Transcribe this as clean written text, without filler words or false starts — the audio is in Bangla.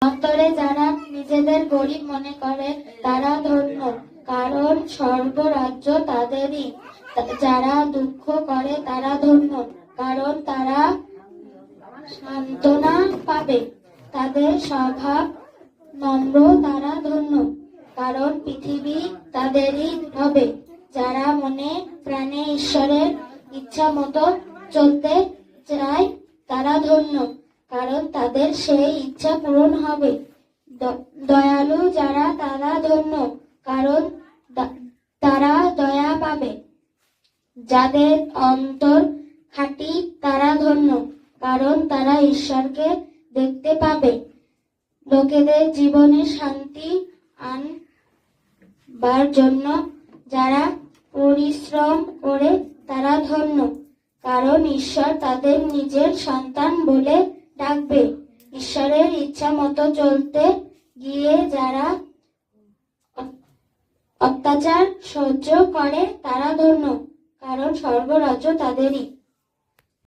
অন্তরে যারা নিজেদের গরিব মনে করে তারা ধন্য, কারণ স্বর্গরাজ্য তাদেরই। যারা দুঃখ করে তারা ধন্য, কারণ তারা সান্ত্বনা পাবে। তাদের স্বভাব নম্র, তারা ধন্য, কারণ পৃথিবী তাদেরই হবে। যারা মনে প্রাণে ঈশ্বরের ইচ্ছা মতো চলতে চায় তারা ধন্য, কারণ তাদের সেই ইচ্ছা পূরণ হবে। দয়ালু যারা তারা ধন্য, কারণ তারা দয়া পাবে। যাদের অন্তর খাঁটি তারা ধন্য, কারণ তারা ঈশ্বরকে দেখতে পাবে। লোকেদের জীবনে শান্তি আনবার জন্য যারা পরিশ্রম করে তারা ধন্য, কারণ ঈশ্বর তাদের নিজের সন্তান বলে ডাকবে। ঈশ্বরের ইচ্ছা মতো চলতে গিয়ে যারা অত্যাচার সহ্য করে তারা ধন্য, কারণ স্বর্গরাজ্য তাদেরই।